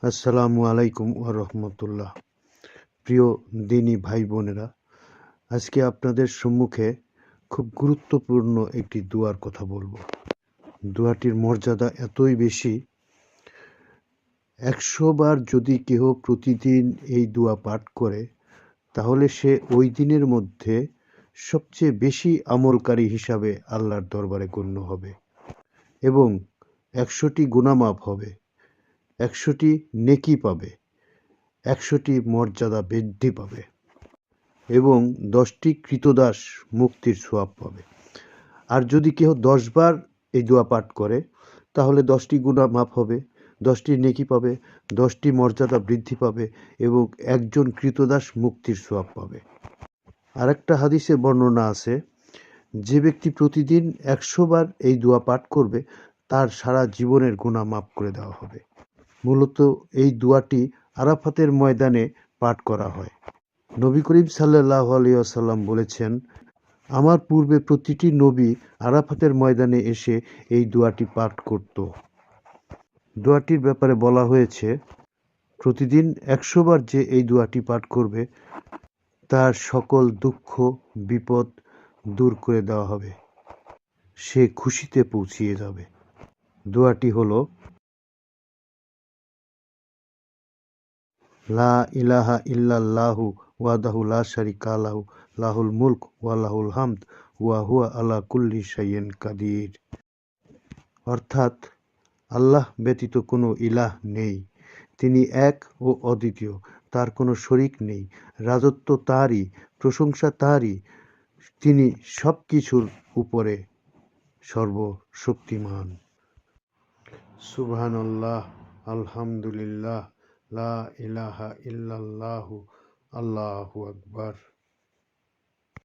আসসালামু আলাইকুম ওয়া রাহমাতুল্লাহ। প্রিয় দিনী ভাই বোনেরা, আজকে আপনাদের সম্মুখে খুব গুরুত্বপূর্ণ একটি দোয়ার কথা বলবো। দোয়াটির মর্যাদা এতই বেশি, ১০০ বার যদি কেহ প্রতিদিন এই দোয়া পাঠ করে, তাহলে সে ওই দিনের মধ্যে সবচেয়ে বেশি আমলকারী হিসাবে আল্লাহর দরবারে গণ্য হবে এবং ১০০টি গুনাহ মাফ হবে, ১০০টি নেকি পাবে, ১০০টি মর্যাদা বৃদ্ধি পাবে এবং ১০টি ক্রীতদাস মুক্তির সোয়াব পাবে। আর যদি কেহ ১০ বার এই দোয়া পাঠ করে, তাহলে ১০টি গুনাহ মাফ হবে, ১০টি নেকি পাবে, ১০টি মর্যাদা বৃদ্ধি পাবে এবং একজন ক্রীতদাস মুক্তির সোয়াব পাবে। আরেকটা হাদিসে বর্ণনা আছে, যে ব্যক্তি প্রতিদিন ১০০ বার এই দোয়া পাঠ করবে, তার সারা জীবনের গুনাহ মাফ করে দেওয়া হবে। মূলত এই দোয়াটি আরাফাতের ময়দানে পাঠ করা হয়। নবী করিম সাল্লাল্লাহু আলাইহি ওয়াসাল্লাম বলেছেন, আমার পূর্বে প্রতিটি নবী আরাফাতের ময়দানে এসে এই দোয়াটি পাঠ করত। দোয়াটির ব্যাপারে বলা হয়েছে, প্রতিদিন ১০০ বার যে এই দোয়াটি পাঠ করবে, তার সকল দুঃখ বিপদ দূর করে দেওয়া হবে, সে খুশিতে পৌঁছিয়ে যাবে। দোয়াটি হলো, লা ইলাহা ইল্লাল্লাহু ওয়াহদাহু লা শারীকা লাহু লাহুল মুলক ওয়া লাহুল হামদ ওয়া হুয়া আলা কুল্লি শাইইন কাদির। অর্থাৎ, আল্লাহ ব্যতীত কোনো ইলাহ নেই, তিনি এক ও অদ্বিতীয়, তার কোনো শরীক নেই, রাজত্ব তাঁরই, প্রশংসা তাঁরই, তিনি সব কিছুর উপরে সর্বশক্তিমান। সুবহানাল্লাহ, আলহামদুলিল্লাহ, লা ইলাহা ইল্লাল্লাহু, আল্লাহু আকবার।